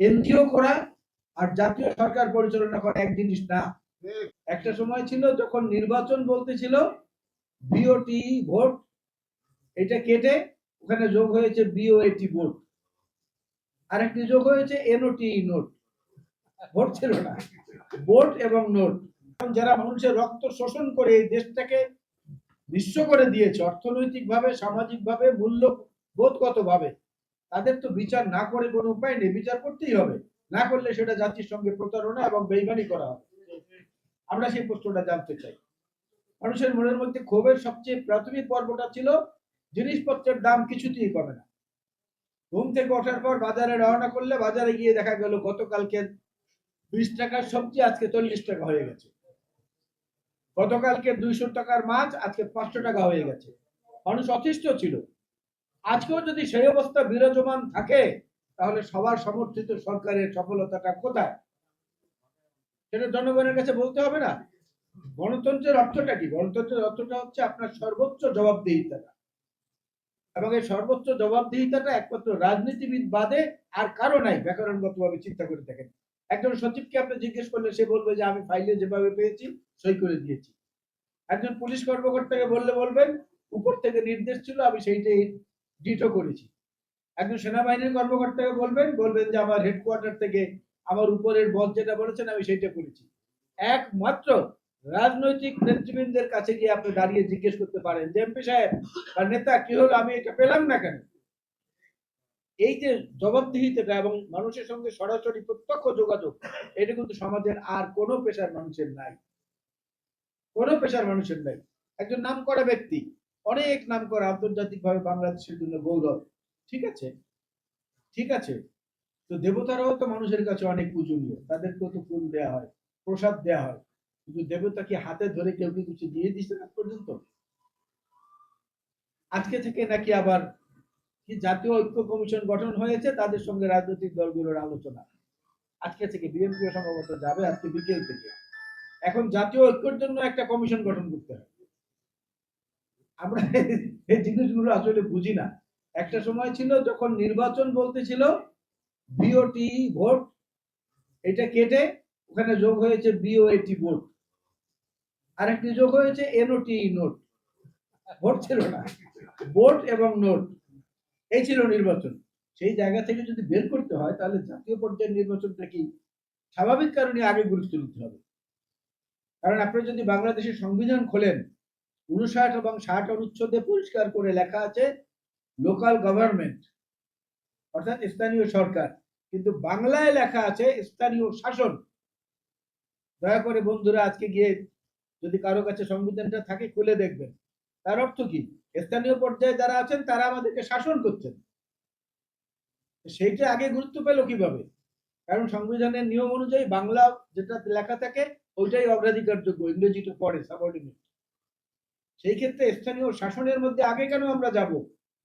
NGO করা আর জাতীয় সরকার পরিচালনা করা এক জিনিস না। একটা সময় ছিল যখন নির্বাচন বলতে ছিল বিওটি ভোট, এটা কেটে ওখানে যোগ হয়েছে বিওএটি ভোট, আরেকটি যোগ হয়েছে এনওটি নোট। ভোট ছিল না, ভোট এবং নোট। যারা মানুষের রক্ত শোষণ করে এই দেশটাকে নিঃস্ব করে দিয়েছে অর্থনৈতিক ভাবে, সামাজিক ভাবে, মূল্যবোধগত ভাবে, তাদের তো বিচার না করে কোনো উপায় নেই, বিচার করতেই হবে। না করলে সেটা জাতির সঙ্গে প্রতারণা এবং বেইমানি করা হবে। আমরা সেই প্রশ্নটা জানতে চাই। মানুষের মনের মধ্যে ক্ষোভের সবচেয়ে প্রাথমিক পর্বটা ছিল জিনিসপত্রের দাম কিছুতেই কমে না। ঘুম থেকে ওঠার পর বাজারে রওনা করলে বাজারে গিয়ে দেখা গেল গতকালকে 20 টাকার সবজি আজকে 40 টাকা হয়ে গেছে, গতকালকে 200 টাকার মাছ আজকে 500 টাকা হয়ে গেছে। মানুষ অতিষ্ঠ ছিল। আজকেও যদি সেই অবস্থা বিরাজমান থাকে তাহলে সবার সমর্থিত সরকারের সফলতাটা কোথায়, সেটা জনগণের কাছে বলতে হবে না? গণতন্ত্রের অর্থটা কি? গণতন্ত্রের অর্থটা হচ্ছে আপনার সর্বোচ্চ জবাবদিহিতাটা, এবং এই সর্বোচ্চ জবাবদিহিতাটা একমাত্র রাজনীতিবিদ বাদে আর কারো নাই। ব্যাকরণগতভাবে চিন্তা করে দেখেন, একজন সচিবকে আপনি জিজ্ঞেস করলে সে বলবে যে আমি ফাইলে যেভাবে পেয়েছি সই করে দিয়েছি। একজন পুলিশ কর্মকর্তাকে বললে বলবেন উপর থেকে নির্দেশ ছিল আমি সেইটাই ডিটো করেছি। একজন সেনাবাহিনীর কর্মকর্তাকে বলবেন যে আমার হেডকোয়ার্টার থেকে আমার উপরের বস যেটা বলেছেন আমি সেইটা করেছি। একমাত্র রাজনৈতিক নেতৃবৃন্দের কাছে গিয়ে আপনি দাঁড়িয়ে জিজ্ঞেস করতে পারেন যে এমপি সাহেব বা নেতা কি হলো, আমি এটা পেলাম না কেন? এই যে জবাবদিহিতাটা এবং মানুষের সঙ্গে সরাসরি প্রত্যক্ষ যোগাযোগ, এটা কিন্তু সমাজের আর কোনো পেশার মানুষের নাই, কোনো পেশার মানুষের নাই। একজন নাম করা ব্যক্তি, অনেক নাম করা, আন্তর্জাতিকভাবে বাংলাদেশের জন্য গৌরব, ঠিক আছে, ঠিক আছে, তো দেবতারাও তো মানুষের কাছে অনেক পূজনীয়, তাদেরকেও তো ফুল দেওয়া হয়, প্রসাদ দেওয়া হয়, কিন্তু দেবতা কি হাতে ধরে কেউ কি কিছু দিয়ে দিচ্ছে না পর্যন্ত? আজকে থেকে নাকি আবার কি জাতীয় ঐক্য কমিশন গঠন হয়েছে, তাদের সঙ্গে রাজনৈতিক দলগুলোর আলোচনা। আজকে থেকে বিএনপি সম্ভবত যাবে, আজকে বিকেল থেকে। এখন জাতীয় ঐক্যের জন্য একটা কমিশন গঠন করতে হবে। আমরা এই জিনিসগুলো আসলে বুঝি না। একটা সময় ছিল যখন নির্বাচন বলতে ছিল বিওটি ভোট, এটা কেটে ওখানে যোগ হয়েছে বিওএটি ভোট, আরেকটি যোগ হয়েছে এনওটি নোট। ভোট ছিল না, ভোট এবং নোট, এই ছিল নির্বাচন। সেই জায়গা থেকে যদি বের করতে হয় তাহলে জাতীয় পর্যায়ের নির্বাচনটা কি স্বাভাবিক কারণে আগে গুরুত্ব দিতে হবে। কারণ আপনি যদি বাংলাদেশের সংবিধান খোলেন, 59 এবং 60 অনুচ্ছেদে পরিষ্কার করে লেখা আছে লোকাল গভর্নমেন্ট, অর্থাৎ স্থানীয় সরকার, কিন্তু বাংলায় লেখা আছে স্থানীয় শাসন। দয়া করে বন্ধুরা আজকে গিয়ে যদি কারো কাছে সংবিধানটা থাকে খুলে দেখবেন, তার অর্থ কি? স্থানীয় পর্যায়ে যারা আছেন তারা আমাদেরকে শাসন করছেন। সেইটা আগে গুরুত্ব পেল কিভাবে? কারণ সংবিধানের নিয়ম অনুযায়ী বাংলা যেটা লেখা থাকে ওইটাই অগ্রাধিকারযোগ্য, ইংরেজিটা পরে সাবঅর্ডিনেট। সেই ক্ষেত্রে স্থানীয় শাসনের মধ্যে আগে কেন আমরা যাব?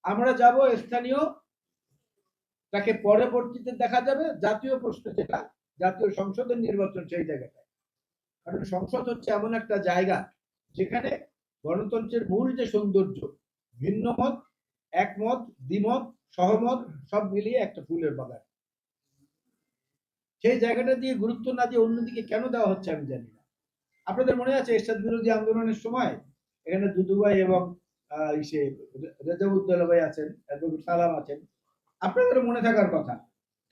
আমরা যাব স্থানীয়, তাকে পরবর্তীতে দেখা যাবে জাতীয় প্রশ্ন, যেটা জাতীয় সংসদের নির্বাচন, সেই জায়গাটা। কারণ সংসদ হচ্ছে এমন একটা জায়গা যেখানে গণতন্ত্রের মূল যে সৌন্দর্য, ভিন্ন মত, একমত, দ্বিমত, সহমত সব মিলিয়ে একটা ফুলের বাগান, সেই জায়গাটা দিয়ে গুরুত্ব না দিয়ে অন্যদিকে কেন দেওয়া হচ্ছে আমি জানি না। আপনাদের মনে আছে এরশাদ বিরোধী আন্দোলনের সময় এখানে দুদু ভাই এবং রেজাউদ্দৌলা ভাই আছেন, সালাম আছেন, আপনাদের মনে থাকার কথা,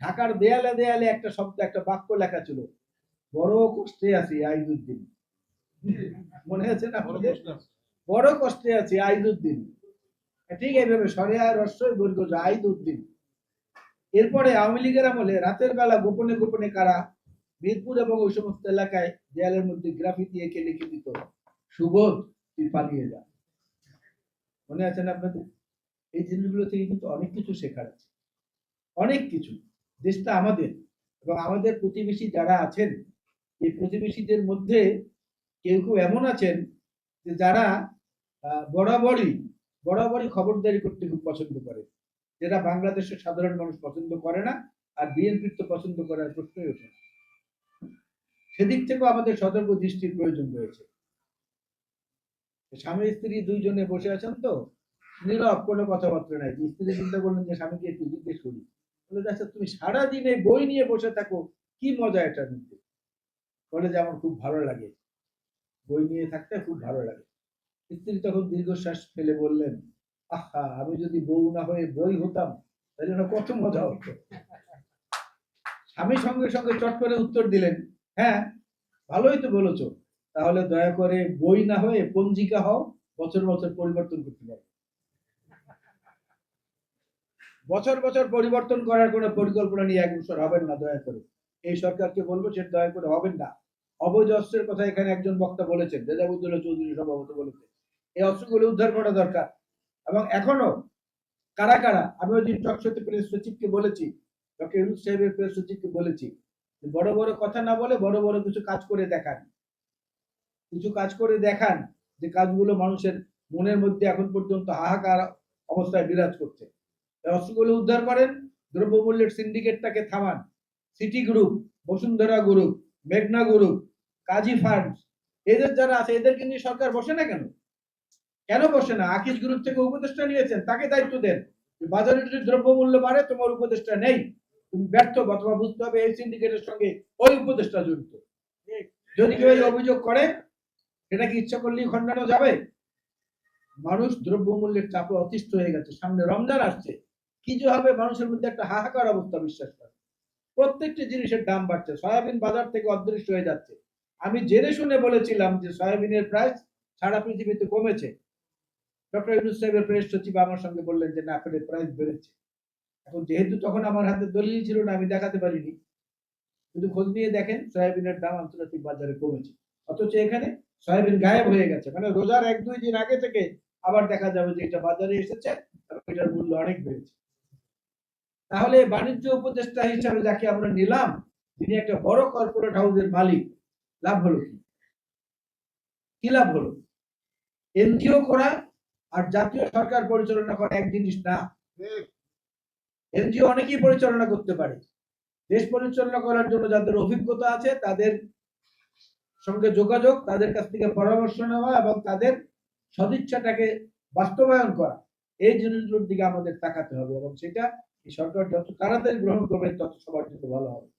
ঢাকার দেয়ালে দেয়ালে একটা শব্দ, একটা বাক্য লেখা ছিল, বড় কষ্টে আছি আইজুদ্দিন। মনে আছে না? বড় কষ্টে আছি আইজুদ্দিন, ঠিক এইভাবে সরেয়া রস্যই বর্গ আইজুদ্দিন। এরপরে আওয়ামী লীগের আমলে রাতের বেলা গোপনে গোপনে কারা মিরপুর এবং ওই সমস্ত এলাকায় দেয়ালের মধ্যে গ্রাফিতি এঁকে লিখে দিত, সুবোধ তুই পালিয়ে যা। মনে আছে না আপনাদের? এই জিনিসগুলো থেকে কিন্তু অনেক কিছু শেখার আছে, অনেক কিছু। দেশটা আমাদের, এবং আমাদের প্রতিবেশী যারা আছেন, এই প্রতিবেশীদের মধ্যে কেউ কেউ এমন আছেন যে যারা বরাবরই বরাবরই খবরদারি করতে খুব পছন্দ করে, যেটা বাংলাদেশের সাধারণ মানুষ পছন্দ করে না, আর বিএনপির তো পছন্দ করার প্রশ্নই ওঠে না। সেদিক থেকেও আমাদের সতর্ক দৃষ্টির প্রয়োজন রয়েছে। স্বামী স্ত্রী দুইজনে বসে আছেন তো, নীরব, কোনো কথাবার্তা নাই। স্ত্রী চিন্তা করলেন যে স্বামীকে একটু জিজ্ঞেস করি, বলে আচ্ছা তুমি সারাদিন এই বই নিয়ে বসে থাকো, কি মজা এটার মধ্যে? বলে যে আমার খুব ভালো লাগে, বই নিয়ে থাকতে খুব ভালো লাগে। স্ত্রী তখন দীর্ঘশ্বাস ফেলে বললেন, আহা আমি যদি বউ না হয়ে বই হতাম তাহলে না কত মজা হতো। স্বামী সঙ্গে সঙ্গে চট করে উত্তর দিলেন, হ্যাঁ ভালোই তো বলেছ, তাহলে দয়া করে বই না হয়ে পঞ্জিকা হও, বছর বছর পরিবর্তন করতে পারবে। বছর বছর পরিবর্তন করার কোনো পরিকল্পনা নিয়ে এক বছর হবেন না, দয়া করে। এই সরকারকে বলবো সে দয়া করে হবেন না। অবৈধ অস্ত্রের কথা এখানে একজন বক্তা বলেছেন, রেজাবুদ্দৌলা চৌধুরী সম্ভবত বলেছেন। এই অস্ত্রগুলো উদ্ধার করা দরকার। এবং এখনো কারা কারা, আমি ওই দিন টকশোতে প্রেস সচিবকে বলেছি, ডক্টর ইউনূস সাহেবের প্রেস সচিবকে বলেছি, বড় বড় কথা না বলে বড় বড় কিছু কাজ করে দেখান, কিছু কাজ করে দেখান, যে কাজগুলো মানুষের মনের মধ্যে এখন পর্যন্ত হাহাকার অবস্থায় বিরাজ করছে। অস্ত্রগুলো উদ্ধার করেন, দ্রব্যমূল্যের সিন্ডিকেটটাকে থামান। সিটি গ্রুপ, বসুন্ধরা গ্রুপ, মেঘনা গ্রুপ, কাজী ফান্ড, এদের যারা আছে এদেরকে নিয়ে সরকার বসে না কেন? কেন বসে না? আকিজ গ্রুপ থেকে উপদেষ্টা নিয়েছেন, তাকে দায়িত্ব দেন। বাজারে যদি দ্রব্যমূল্য বাড়ে, তোমার উপদেষ্টা নেই, তুমি ব্যর্থ, অথবা বুঝতে হবে এই সিন্ডিকেটের সঙ্গে ওই উপদেষ্টা জড়িত। যদি কেউ এই অভিযোগ করে, সেটা কি ইচ্ছা করলেই খণ্ডানো যাবে? মানুষ দ্রব্যমূল্যের চাপে অতিষ্ঠ হয়ে গেছে, সামনে রমজান আসছে, কি যে হবে মানুষের মধ্যে একটা হাহাকার অবস্থা, বিশ্বাস করে। প্রত্যেকটি জিনিসের দাম বাড়ছে, সয়াবিন বাজার থেকে অদৃশ্য হয়ে যাচ্ছে। আমি জেনে শুনে বলেছিলাম যে সয়াবিনের প্রাইস সারা পৃথিবীতে কমেছে। ডক্টর ইউনূস সাহেবের প্রেস সচিব আমার সঙ্গে বললেন যে না, আসলে প্রাইস বেড়েছে। এখন যেহেতু তখন আমার হাতে দলিল ছিল না, আমি দেখাতে পারিনি, কিন্তু খোঁজ নিয়ে দেখেন সয়াবিনের দাম আন্তর্জাতিক বাজারে কমেছে। অথচ এখানে সয়াবিন গায়েব হয়ে গেছে, মানে রোজার 1-2 দিন আগে থেকে আবার দেখা যাবে যে এটা বাজারে এসেছে এবং এটার মূল্য অনেক বেড়েছে। তাহলে বাণিজ্য উপদেষ্টা হিসাবে যাকে আমরা নিলাম, তিনি একটা বড় কর্পোরেট হাউসের মালিক, লাভ হলো কি? কি লাভ হলো? এনজিও করা আর জাতীয় সরকার পরিচালনা করা এক জিনিস না। এনজিও অনেকেই পরিচালনা করতে পারে। দেশ পরিচালনা করার জন্য যাদের অভিজ্ঞতা আছে তাদের সঙ্গে যোগাযোগ, তাদের কাছ থেকে পরামর্শ নেওয়া এবং তাদের সদিচ্ছাটাকে বাস্তবায়ন করা, এই জিনিসগুলোর দিকে আমাদের তাকাতে হবে, এবং সেটা এই সরকার যত তাড়াতাড়ি গ্রহণ করবে তত সবার জন্য ভালো হবে।